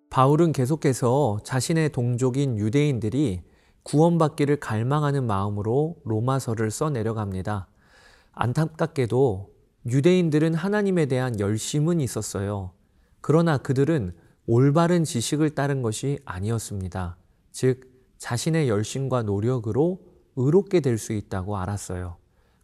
바울은 계속해서 자신의 동족인 유대인들이 구원받기를 갈망하는 마음으로 로마서를 써내려갑니다. 안타깝게도 유대인들은 하나님에 대한 열심은 있었어요. 그러나 그들은 올바른 지식을 따른 것이 아니었습니다. 즉, 자신의 열심과 노력으로 의롭게 될 수 있다고 알았어요.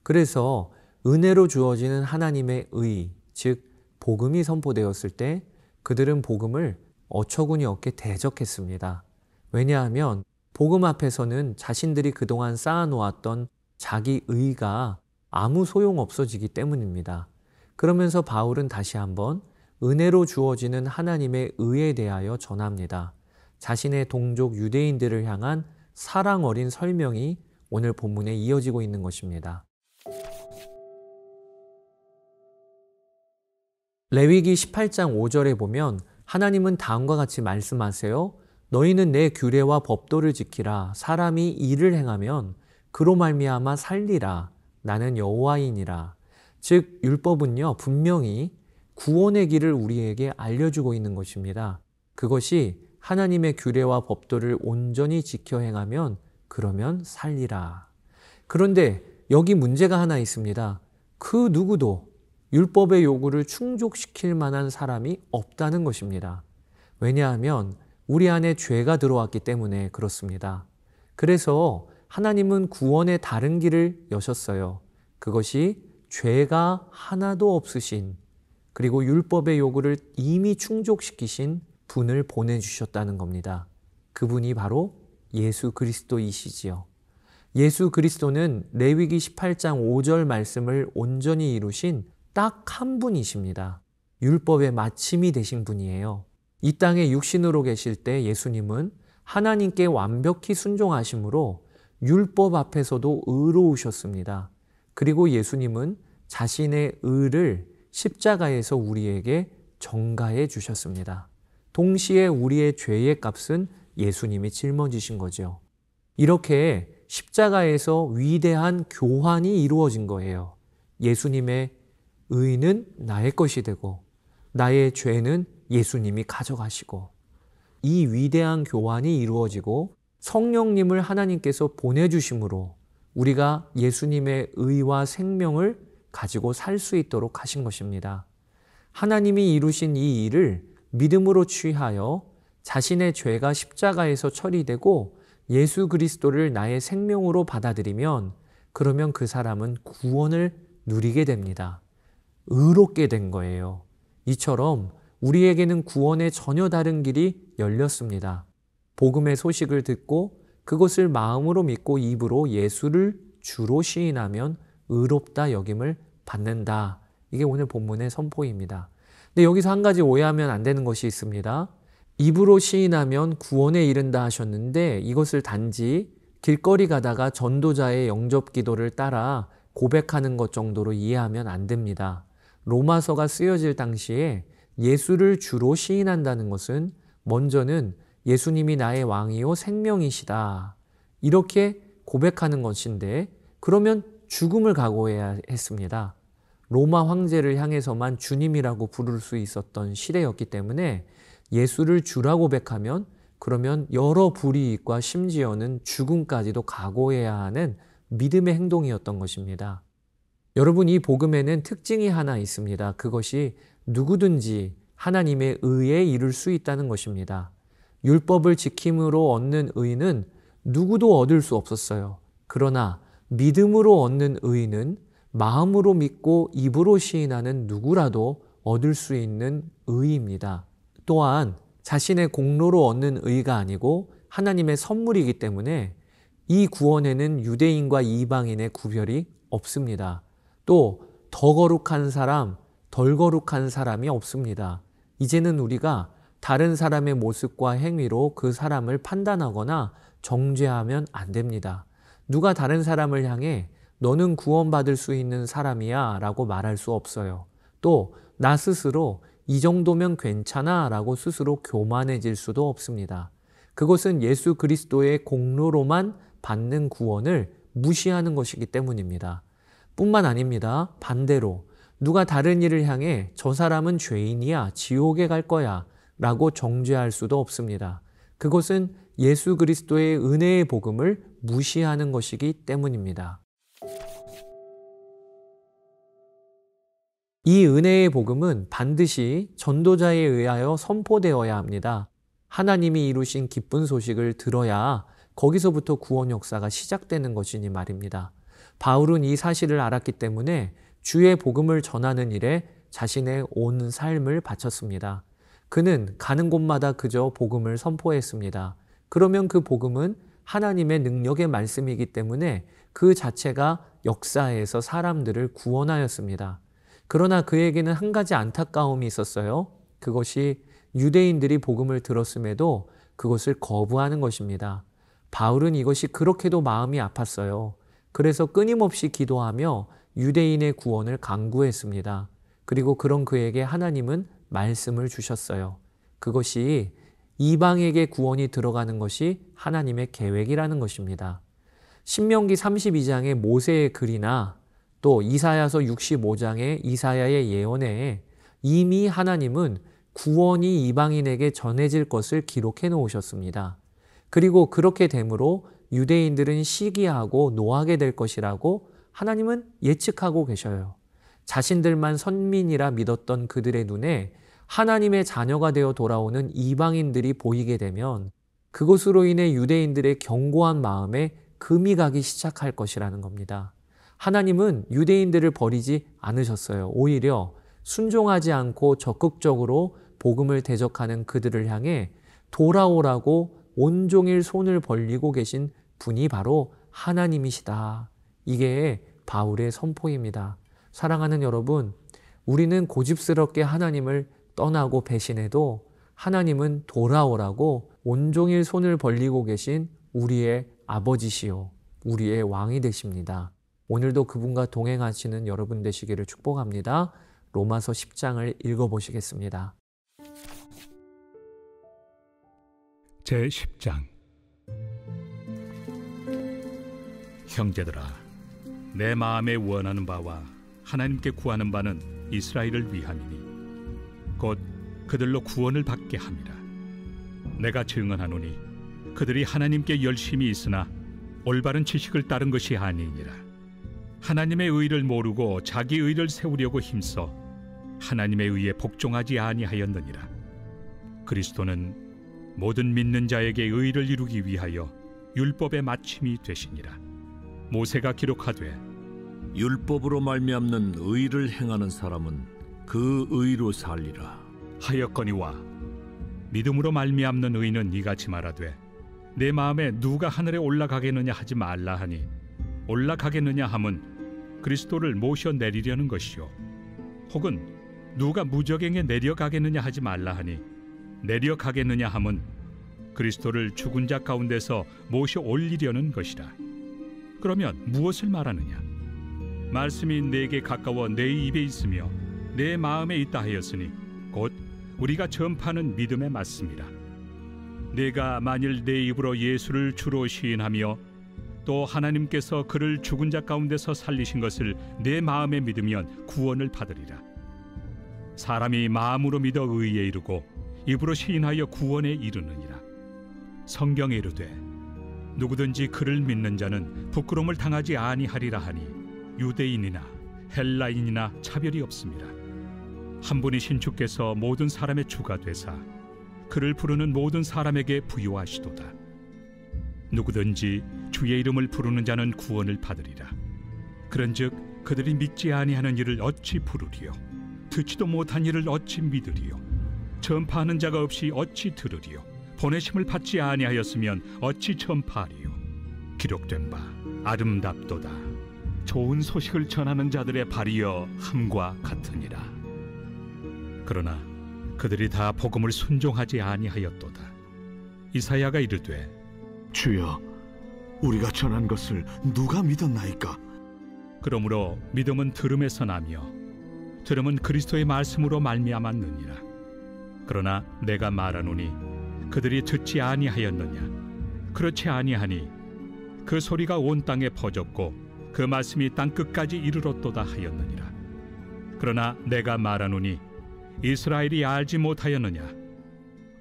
그래서 은혜로 주어지는 하나님의 의, 즉 복음이 선포되었을 때 그들은 복음을 어처구니 없게 대적했습니다. 왜냐하면 복음 앞에서는 자신들이 그동안 쌓아놓았던 자기 의가 아무 소용 없어지기 때문입니다. 그러면서 바울은 다시 한번 은혜로 주어지는 하나님의 의에 대하여 전합니다. 자신의 동족 유대인들을 향한 사랑 어린 설명이 오늘 본문에 이어지고 있는 것입니다. 레위기 18장 5절에 보면 하나님은 다음과 같이 말씀하세요. 너희는 내 규례와 법도를 지키라. 사람이 이를 행하면 그로 말미암아 살리라. 나는 여호와이니라. 즉 율법은요, 분명히 구원의 길을 우리에게 알려주고 있는 것입니다. 그것이 하나님의 규례와 법도를 온전히 지켜 행하면 그러면 살리라. 그런데 여기 문제가 하나 있습니다. 그 누구도 율법의 요구를 충족시킬 만한 사람이 없다는 것입니다. 왜냐하면 우리 안에 죄가 들어왔기 때문에 그렇습니다. 그래서 하나님은 구원의 다른 길을 여셨어요. 그것이 죄가 하나도 없으신, 그리고 율법의 요구를 이미 충족시키신 분을 보내주셨다는 겁니다. 그분이 바로 예수 그리스도이시지요. 예수 그리스도는 레위기 18장 5절 말씀을 온전히 이루신 딱 한 분이십니다. 율법의 마침이 되신 분이에요. 이 땅에 육신으로 계실 때 예수님은 하나님께 완벽히 순종하심으로 율법 앞에서도 의로우셨습니다. 그리고 예수님은 자신의 의를 십자가에서 우리에게 전가해 주셨습니다. 동시에 우리의 죄의 값은 예수님이 짊어지신 거죠. 이렇게 십자가에서 위대한 교환이 이루어진 거예요. 예수님의 의는 나의 것이 되고 나의 죄는 예수님이 가져가시고, 이 위대한 교환이 이루어지고 성령님을 하나님께서 보내주심으로 우리가 예수님의 의와 생명을 가지고 살 수 있도록 하신 것입니다. 하나님이 이루신 이 일을 믿음으로 취하여 자신의 죄가 십자가에서 처리되고 예수 그리스도를 나의 생명으로 받아들이면, 그러면 그 사람은 구원을 누리게 됩니다. 의롭게 된 거예요. 이처럼 우리에게는 구원의 전혀 다른 길이 열렸습니다. 복음의 소식을 듣고 그것을 마음으로 믿고 입으로 예수를 주로 시인하면 의롭다 여김을 받는다. 이게 오늘 본문의 선포입니다. 근데 여기서 한 가지 오해하면 안 되는 것이 있습니다. 입으로 시인하면 구원에 이른다 하셨는데 이것을 단지 길거리 가다가 전도자의 영접 기도를 따라 고백하는 것 정도로 이해하면 안 됩니다. 로마서가 쓰여질 당시에 예수를 주로 시인한다는 것은 먼저는 예수님이 나의 왕이요 생명이시다, 이렇게 고백하는 것인데, 그러면 죽음을 각오해야 했습니다. 로마 황제를 향해서만 주님이라고 부를 수 있었던 시대였기 때문에 예수를 주라고 고백하면 그러면 여러 불이익과 심지어는 죽음까지도 각오해야 하는 믿음의 행동이었던 것입니다. 여러분, 이 복음에는 특징이 하나 있습니다. 그것이 누구든지 하나님의 의에 이룰 수 있다는 것입니다. 율법을 지킴으로 얻는 의는 누구도 얻을 수 없었어요. 그러나 믿음으로 얻는 의는 마음으로 믿고 입으로 시인하는 누구라도 얻을 수 있는 의입니다. 또한 자신의 공로로 얻는 의가 아니고 하나님의 선물이기 때문에 이 구원에는 유대인과 이방인의 구별이 없습니다. 또 더 거룩한 사람, 덜 거룩한 사람이 없습니다. 이제는 우리가 다른 사람의 모습과 행위로 그 사람을 판단하거나 정죄하면 안 됩니다. 누가 다른 사람을 향해 너는 구원받을 수 있는 사람이야 라고 말할 수 없어요. 또 나 스스로 이 정도면 괜찮아 라고 스스로 교만해질 수도 없습니다. 그것은 예수 그리스도의 공로로만 받는 구원을 무시하는 것이기 때문입니다. 뿐만 아닙니다. 반대로 누가 다른 이를 향해 저 사람은 죄인이야, 지옥에 갈 거야 라고 정죄할 수도 없습니다. 그것은 예수 그리스도의 은혜의 복음을 무시하는 것이기 때문입니다. 이 은혜의 복음은 반드시 전도자에 의하여 선포되어야 합니다. 하나님이 이루신 기쁜 소식을 들어야 거기서부터 구원 역사가 시작되는 것이니 말입니다. 바울은 이 사실을 알았기 때문에 주의 복음을 전하는 일에 자신의 온 삶을 바쳤습니다. 그는 가는 곳마다 그저 복음을 선포했습니다. 그러면 그 복음은 하나님의 능력의 말씀이기 때문에 그 자체가 역사에서 사람들을 구원하였습니다. 그러나 그에게는 한 가지 안타까움이 있었어요. 그것이 유대인들이 복음을 들었음에도 그것을 거부하는 것입니다. 바울은 이것이 그렇게도 마음이 아팠어요. 그래서 끊임없이 기도하며 유대인의 구원을 간구했습니다. 그리고 그런 그에게 하나님은 말씀을 주셨어요. 그것이 이방에게 구원이 들어가는 것이 하나님의 계획이라는 것입니다. 신명기 32장의 모세의 글이나 또 이사야서 65장의 이사야의 예언에 이미 하나님은 구원이 이방인에게 전해질 것을 기록해 놓으셨습니다. 그리고 그렇게 되므로 유대인들은 시기하고 노하게 될 것이라고 하나님은 예측하고 계셔요. 자신들만 선민이라 믿었던 그들의 눈에 하나님의 자녀가 되어 돌아오는 이방인들이 보이게 되면 그것으로 인해 유대인들의 견고한 마음에 금이 가기 시작할 것이라는 겁니다. 하나님은 유대인들을 버리지 않으셨어요. 오히려 순종하지 않고 적극적으로 복음을 대적하는 그들을 향해 돌아오라고 온종일 손을 벌리고 계신 분이 바로 하나님이시다. 이게 바울의 선포입니다. 사랑하는 여러분, 우리는 고집스럽게 하나님을 떠나고 배신해도 하나님은 돌아오라고 온종일 손을 벌리고 계신 우리의 아버지시요, 우리의 왕이 되십니다. 오늘도 그분과 동행하시는 여러분 되시기를 축복합니다. 로마서 10장을 읽어보시겠습니다. 제10장. 형제들아, 내 마음에 원하는 바와 하나님께 구하는 바는 이스라엘을 위함이니 곧 그들로 구원을 받게 함이라. 내가 증언하노니 그들이 하나님께 열심히 있으나 올바른 지식을 따른 것이 아니니라. 하나님의 의를 모르고 자기 의를 세우려고 힘써 하나님의 의에 복종하지 아니하였느니라. 그리스도는 모든 믿는 자에게 의를 이루기 위하여 율법의 마침이 되시니라. 모세가 기록하되 율법으로 말미암는 의를 행하는 사람은 그 의로 살리라 하였거니와 믿음으로 말미암는 의는 이같이 말하되 내 마음에 누가 하늘에 올라가겠느냐 하지 말라 하니 올라가겠느냐 함은 그리스도를 모셔 내리려는 것이요 혹은 누가 무저갱에 내려가겠느냐 하지 말라 하니 내려가겠느냐 함은 그리스도를 죽은 자 가운데서 모셔 올리려는 것이라. 그러면 무엇을 말하느냐? 말씀이 내게 가까워 내 입에 있으며 내 마음에 있다 하였으니 곧 우리가 전파하는 믿음의 말씀이라. 내가 만일 내 입으로 예수를 주로 시인하며 또 하나님께서 그를 죽은 자 가운데서 살리신 것을 내 마음에 믿으면 구원을 받으리라. 사람이 마음으로 믿어 의에 이르고 입으로 시인하여 구원에 이르느니라. 성경에 이르되 누구든지 그를 믿는 자는 부끄러움을 당하지 아니하리라 하니 유대인이나 헬라인이나 차별이 없습니다. 한 분이신 주께서 모든 사람의 주가 되사 그를 부르는 모든 사람에게 부요하시도다. 누구든지 주의 이름을 부르는 자는 구원을 받으리라. 그런즉 그들이 믿지 아니하는 일을 어찌 부르리요? 듣지도 못한 일을 어찌 믿으리요? 전파하는 자가 없이 어찌 들으리요? 보내심을 받지 아니하였으면 어찌 전파하리요? 기록된 바 아름답도다. 좋은 소식을 전하는 자들의 발이여 함과 같으니라. 그러나 그들이 다 복음을 순종하지 아니하였도다. 이사야가 이르되 주여, 우리가 전한 것을 누가 믿었나이까? 그러므로 믿음은 들음에서 나며 들음은 그리스도의 말씀으로 말미암았느니라. 그러나 내가 말하노니 그들이 듣지 아니하였느냐? 그렇지 아니하니 그 소리가 온 땅에 퍼졌고 그 말씀이 땅 끝까지 이르렀도다 하였느니라. 그러나 내가 말하노니 이스라엘이 알지 못하였느냐?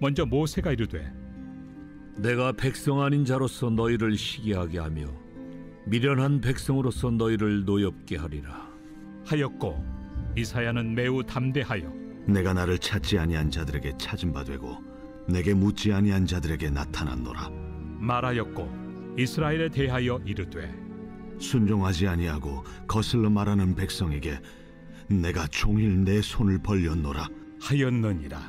먼저 모세가 이르되 내가 백성 아닌 자로서 너희를 시기하게 하며 미련한 백성으로서 너희를 노엽게 하리라 하였고, 이사야는 매우 담대하여 내가 나를 찾지 아니한 자들에게 찾은 바 되고 내게 묻지 아니한 자들에게 나타났노라. 말하였고, 이스라엘에 대하여 이르되 순종하지 아니하고 거슬러 말하는 백성에게 내가 종일 내 손을 벌렸노라. 하였느니라.